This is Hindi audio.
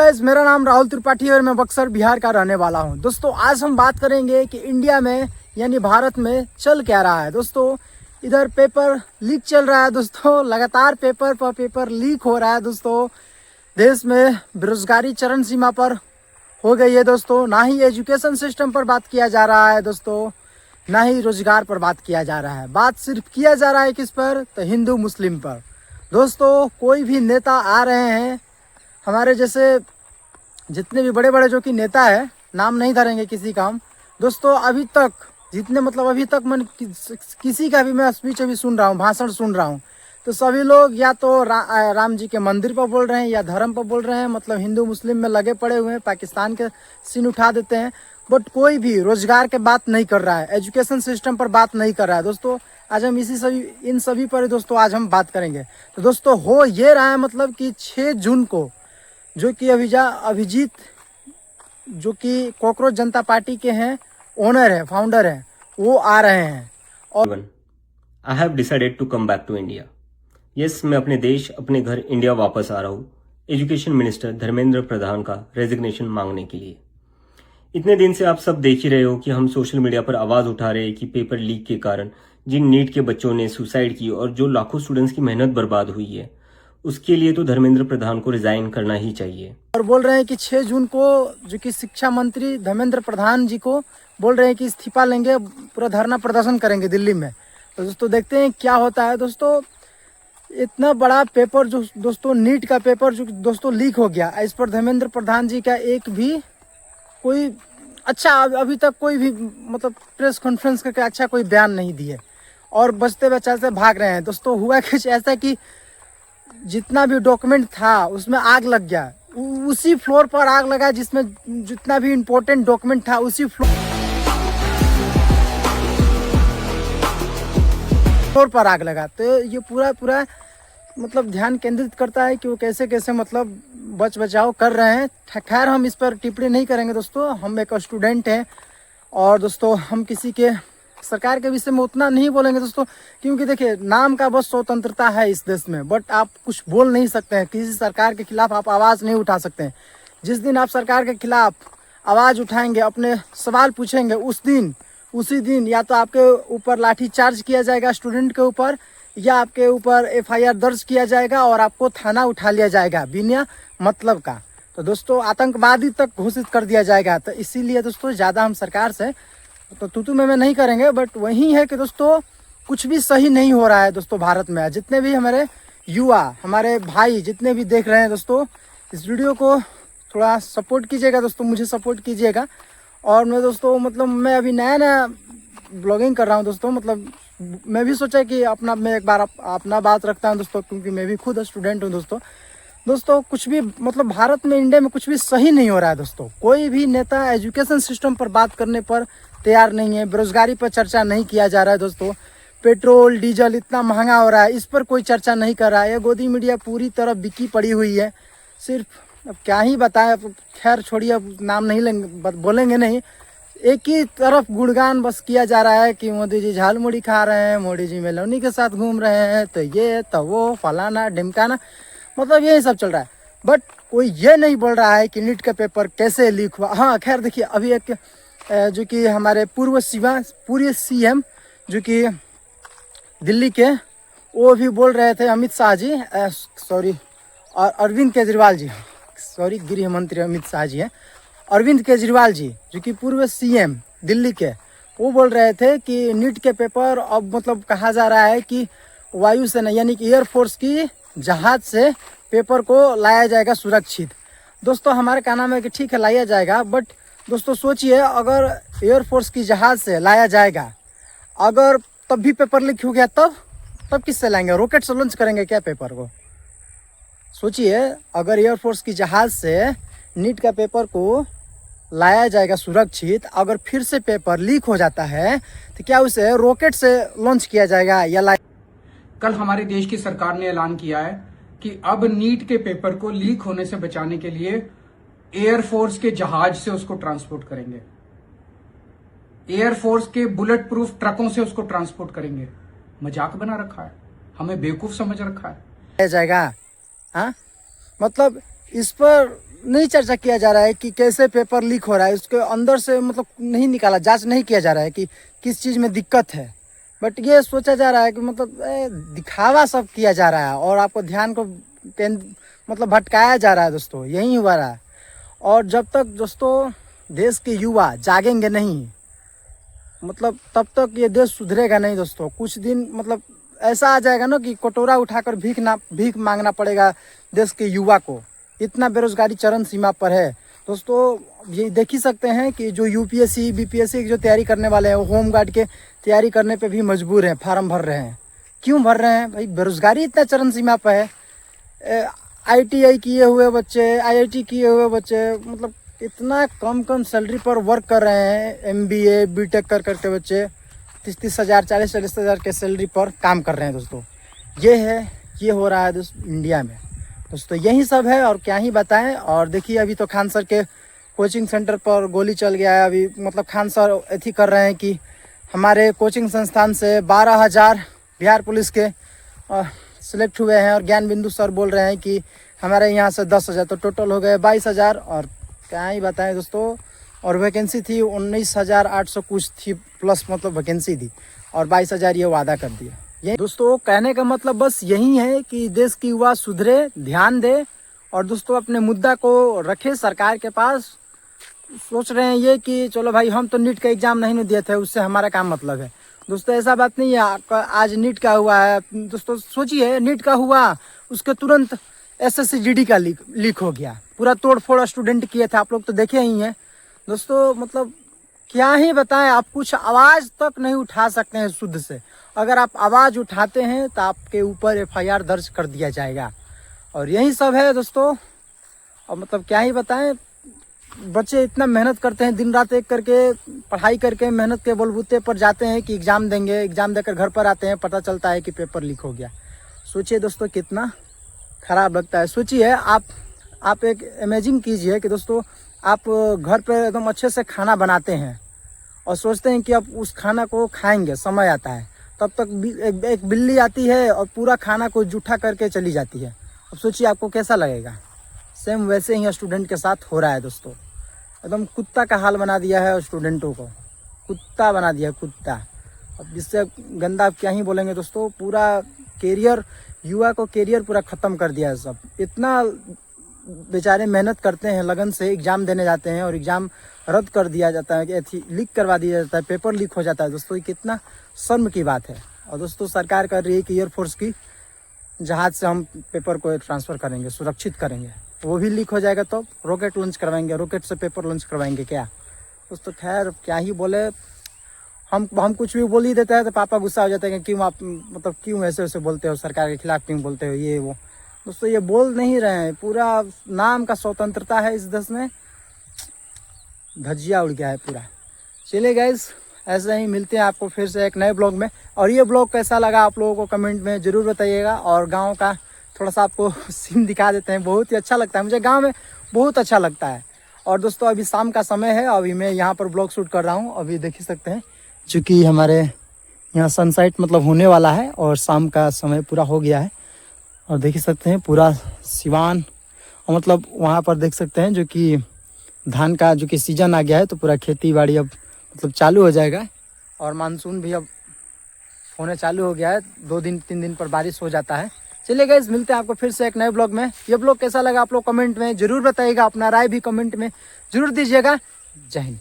गाइस, मेरा नाम राहुल त्रिपाठी और मैं बक्सर बिहार का रहने वाला हूं। दोस्तों आज हम बात करेंगे कि इंडिया में यानी भारत में चल क्या रहा है। दोस्तों इधर पेपर लीक चल रहा है। दोस्तों लगातार पेपर पर पेपर लीक हो रहा है। दोस्तों देश में बेरोजगारी चरम सीमा पर हो गई है। दोस्तों ना ही एजुकेशन सिस्टम पर बात किया जा रहा है। दोस्तों ना ही रोजगार पर बात किया जा रहा है। बात सिर्फ किया जा रहा है किस पर, तो हिंदू मुस्लिम पर। दोस्तों कोई भी नेता आ रहे हैं, हमारे जैसे जितने भी बड़े बड़े जो कि नेता है, नाम नहीं धरेंगे किसी का हम। दोस्तों अभी तक जितने अभी तक मैं किसी का भी मैं स्पीच अभी सुन रहा हूँ, भाषण सुन रहा हूँ, तो सभी लोग या तो राम जी के मंदिर पर बोल रहे हैं या धर्म पर बोल रहे हैं। हिंदू मुस्लिम में लगे पड़े हुए हैं, पाकिस्तान के सीन उठा देते हैं। बट कोई भी रोजगार के बात नहीं कर रहा है, एजुकेशन सिस्टम पर बात नहीं कर रहा है। दोस्तों आज हम इन सभी पर दोस्तों आज हम बात करेंगे। तो दोस्तों हो ये रहा है कि 6 जून को जो कि अभिजीत जो कि कॉकरोच जनता पार्टी के हैं, ओनर है, फाउंडर है, वो आ रहे हैं। और I have decided to come back to India. Yes, मैं अपने देश, अपने घर इंडिया वापस आ रहा हूँ एजुकेशन मिनिस्टर धर्मेंद्र प्रधान का रेजिग्नेशन मांगने के लिए। इतने दिन से आप सब देख ही रहे हो कि हम सोशल मीडिया पर आवाज उठा रहे हैं कि पेपर लीक के कारण जिन नीट के बच्चों ने सुसाइड की और जो लाखों स्टूडेंट्स की मेहनत बर्बाद हुई है, उसके लिए तो धर्मेंद्र प्रधान को रिजाइन करना ही चाहिए। और बोल रहे हैं कि 6 जून को जो कि शिक्षा मंत्री धर्मेंद्र प्रधान जी को बोल रहे हैं कि इस्तीफा लेंगे, पूरा धरना प्रदर्शन करेंगे दिल्ली में। तो दोस्तों देखते हैं क्या होता है। दोस्तों इतना बड़ा पेपर जो दोस्तों नीट का पेपर जो दोस्तों लीक हो गया, इस पर धर्मेंद्र प्रधान जी का एक भी कोई अच्छा अभी तक कोई भी प्रेस कॉन्फ्रेंस करके अच्छा कोई बयान नहीं दिए और बचते बच्चे से भाग रहे हैं। दोस्तों हुआ कुछ ऐसा कि जितना भी डॉक्यूमेंट था उसमें आग लग गया, उसी फ्लोर पर आग लगा जिसमें जितना भी इम्पोर्टेंट डॉक्यूमेंट था उसी फ्लोर पर आग लगा। तो ये पूरा ध्यान केंद्रित करता है कि वो कैसे बच बचाव कर रहे हैं। खैर हम इस पर टिप्पणी नहीं करेंगे। दोस्तों हम एक स्टूडेंट हैं और दोस्तों हम किसी के सरकार के विषय में उतना नहीं बोलेंगे दोस्तों, क्योंकि देखिए नाम का बस स्वतंत्रता है इस देश में, बट आप कुछ बोल नहीं सकते हैं, किसी सरकार के खिलाफ आप आवाज़ नहीं उठा सकते हैं। जिस दिन आप सरकार के खिलाफ आवाज़ उठाएंगे, अपने सवाल पूछेंगे, उसी दिन या तो आपके ऊपर लाठी चार्ज किया जाएगा स्टूडेंट के ऊपर, या आपके ऊपर FIR दर्ज किया जाएगा और आपको थाना उठा लिया जाएगा बिना मतलब का। तो दोस्तों आतंकवादी तक घोषित कर दिया जाएगा। तो इसीलिए दोस्तों ज़्यादा हम सरकार से तो तू में नहीं करेंगे, बट वही है कि दोस्तों कुछ भी सही नहीं हो रहा है। दोस्तों भारत में जितने भी हमारे युवा, हमारे भाई जितने भी देख रहे हैं, दोस्तों इस वीडियो को थोड़ा सपोर्ट कीजिएगा। दोस्तों मुझे सपोर्ट कीजिएगा। और मैं दोस्तों मैं अभी नया ब्लॉगिंग कर रहा हूँ। दोस्तों मैं भी सोचा कि मैं एक बार अपना बात रखता हूँ दोस्तों, क्योंकि मैं भी खुद स्टूडेंट हूँ। दोस्तों कुछ भी भारत में, इंडिया में कुछ भी सही नहीं हो रहा है। दोस्तों कोई भी नेता एजुकेशन सिस्टम पर बात करने पर तैयार नहीं है, बेरोजगारी पर चर्चा नहीं किया जा रहा है। दोस्तों पेट्रोल डीजल इतना महंगा हो रहा है, इस पर कोई चर्चा नहीं कर रहा है। ये गोदी मीडिया पूरी तरह बिकी पड़ी हुई है। सिर्फ अब क्या ही बताएं, खैर छोड़िए, अब नाम नहीं लेंगे, बोलेंगे नहीं। एक ही तरफ गुणगान बस किया जा रहा है कि मोदी जी झाल मुड़ी खा रहे हैं, मोदी जी मेलोनी के साथ घूम रहे हैं, तो ये तो वो फलाना ढिमकाना, यही सब चल रहा है। बट कोई ये नहीं बोल रहा है कि नीट का पेपर कैसे लीक हुआ। हाँ खैर देखिए, अभी एक जो कि हमारे पूर्व CM जो कि दिल्ली के, वो भी बोल रहे थे, अमित शाह जी, और अरविंद केजरीवाल जी, गृह मंत्री अमित शाह जी हैं, अरविंद केजरीवाल जी जो कि पूर्व CM दिल्ली के, वो बोल रहे थे कि नीट के पेपर अब कहा जा रहा है कि वायुसेना यानी कि एयरफोर्स की जहाज से पेपर को लाया जाएगा सुरक्षित। दोस्तों हमारे कहना में कि ठीक है लाया जाएगा, बट दोस्तों सोचिए अगर एयरफोर्स की जहाज से लाया जाएगा, अगर तब भी पेपर लीक हो गया, तब किससे लाएंगे? रॉकेट से लॉन्च करेंगे क्या पेपर को? सोचिए अगर एयरफोर्स की जहाज से नीट का पेपर को लाया जाएगा सुरक्षित, अगर फिर से पेपर लीक हो जाता है तो क्या उसे रॉकेट से लॉन्च किया जाएगा या कल हमारे देश की सरकार ने ऐलान किया है कि अब नीट के पेपर को लीक होने से बचाने के लिए एयरफोर्स के जहाज से उसको ट्रांसपोर्ट करेंगे, एयरफोर्स के बुलेट प्रूफ ट्रकों से उसको ट्रांसपोर्ट करेंगे। मजाक बना रखा है, हमें बेवकूफ समझ रखा है जाएगा। हाँ इस पर नहीं चर्चा किया जा रहा है कि कैसे पेपर लीक हो रहा है, उसके अंदर से मतलब नहीं निकाला, जांच नहीं किया जा रहा है कि किस चीज़ में दिक्कत है। बट ये सोचा जा रहा है कि मतलब दिखावा सब किया जा रहा है और आपको ध्यान को मतलब भटकाया जा रहा है दोस्तों, यही हुआ रहा है। और जब तक दोस्तों देश के युवा जागेंगे नहीं, मतलब तब तक ये देश सुधरेगा नहीं दोस्तों। कुछ दिन मतलब ऐसा आ जाएगा ना कि कटोरा उठाकर भीख मांगना पड़ेगा देश के युवा को, इतना बेरोजगारी चरम सीमा पर है दोस्तों। ये देख ही सकते हैं कि जो यूपीएससी बीपीएससी की जो तैयारी करने वाले हैं, वो होमगार्ड के तैयारी करने पे भी मजबूर हैं, फार्म भर रहे हैं। क्यों भर रहे हैं भाई? बेरोजगारी इतना चरम सीमा पर है। ITI किए हुए बच्चे, IIT किए हुए बच्चे, मतलब इतना कम सैलरी पर वर्क कर रहे हैं। MBA BTech कर करके बच्चे 30-30 हज़ार 40-40 हज़ार के सैलरी पर काम कर रहे हैं दोस्तों। ये हो रहा है दोस्तों इंडिया में दोस्तों, यही सब है और क्या ही बताएं। और देखिए अभी तो खान सर के कोचिंग सेंटर पर गोली चल गया है। अभी मतलब खान सर ऐसी कर रहे हैं कि हमारे कोचिंग संस्थान से 12,000 बिहार पुलिस के सिलेक्ट हुए हैं और ज्ञान बिंदु सर बोल रहे हैं कि हमारे यहाँ से 10,000, तो टोटल हो गए 22,000। और क्या ही बताएं दोस्तों, और वैकेंसी थी 19,800 कुछ थी प्लस, मतलब वैकेंसी थी, और 22,000 ये वादा कर दिया। ये दोस्तों कहने का मतलब बस यही है कि देश की युवा सुधरे, ध्यान दे और दोस्तों अपने मुद्दा को रखे सरकार के पास। सोच रहे हैं ये कि चलो भाई हम तो नीट का एग्जाम नहीं दिए थे, उससे हमारा काम मतलब है दोस्तों, ऐसा बात नहीं है। आज नीट का हुआ है दोस्तों, सोचिए नीट का हुआ, उसके तुरंत SSC GD का लीक हो गया, पूरा तोड़ फोड़ स्टूडेंट किए थे, आप लोग तो देखे ही हैं दोस्तों। मतलब क्या ही बताएं, आप कुछ आवाज़ तक नहीं उठा सकते हैं शुद्ध से। अगर आप आवाज़ उठाते हैं तो आपके ऊपर FIR दर्ज कर दिया जाएगा। और यही सब है दोस्तों। और मतलब क्या ही बताएं, बच्चे इतना मेहनत करते हैं, दिन रात एक करके पढ़ाई करके मेहनत के बलबूते पर जाते हैं कि एग्ज़ाम देंगे, एग्ज़ाम देकर घर पर आते हैं, पता चलता है कि पेपर लीक हो गया। सोचिए दोस्तों कितना ख़राब लगता है। सोचिए आप एक इमेजिन कीजिए कि दोस्तों आप घर पे एकदम अच्छे से खाना बनाते हैं और सोचते हैं कि अब उस खाना को खाएंगे, समय आता है, तब तक एक बिल्ली आती है और पूरा खाना को जूठा करके चली जाती है। अब सोचिए आपको कैसा लगेगा। सेम वैसे ही स्टूडेंट के साथ हो रहा है दोस्तों, एकदम कुत्ता का हाल बना दिया है स्टूडेंटों को, कुत्ता बना दिया कुत्ता। अब इससे गंदा क्या ही बोलेंगे दोस्तों, पूरा कैरियर, युवा को कैरियर पूरा ख़त्म कर दिया है सब। इतना बेचारे मेहनत करते हैं, लगन से एग्ज़ाम देने जाते हैं और एग्ज़ाम रद्द कर दिया जाता है, कि लीक करवा दिया जाता है, पेपर लीक हो जाता है दोस्तों। ये कितना शर्म की बात है। और दोस्तों सरकार कर रही है कि एयरफोर्स की जहाज़ से हम पेपर को ट्रांसफ़र करेंगे, सुरक्षित करेंगे। वो भी लीक हो जाएगा तो रॉकेट लॉन्च करवाएंगे, रॉकेट से पेपर लॉन्च करवाएंगे क्या दोस्तों। खैर क्या ही बोले, हम कुछ भी बोल ही देते हैं तो पापा गुस्सा हो जाते हैं कि क्यों आप मतलब क्यों ऐसे वैसे बोलते हो, सरकार के खिलाफ क्यों बोलते हो, ये वो। दोस्तों ये बोल नहीं रहे हैं, पूरा नाम का स्वतंत्रता है इस देश में, धज्जिया उड़ गया है पूरा। चलिए गाइस, ऐसे ही मिलते हैं आपको फिर से एक नए ब्लॉग में। और ये ब्लॉग कैसा लगा आप लोगों को कमेंट में ज़रूर बताइएगा। और गांव का थोड़ा सा आपको सीन दिखा देते हैं, बहुत ही अच्छा लगता है मुझे, गांव में बहुत अच्छा लगता है। और दोस्तों अभी शाम का समय है, अभी मैं यहाँ पर ब्लॉग शूट कर रहा हूँ। अभी देख ही सकते हैं चूँकि हमारे यहाँ सनसेट मतलब होने वाला है और शाम का समय पूरा हो गया है। और देख ही सकते हैं पूरा सिवान, और मतलब वहाँ पर देख सकते हैं जो कि धान का जो कि सीजन आ गया है, तो पूरा खेती बाड़ी अब मतलब चालू हो जाएगा। और मानसून भी अब होने चालू हो गया है, 2-3 दिन पर बारिश हो जाता है। चलिए गाइस, मिलते हैं आपको फिर से एक नए ब्लॉग में। ये ब्लॉग कैसा लगा आप लोग कमेंट में ज़रूर बताइएगा, अपना राय भी कमेंट में ज़रूर दीजिएगा। जय हिंद।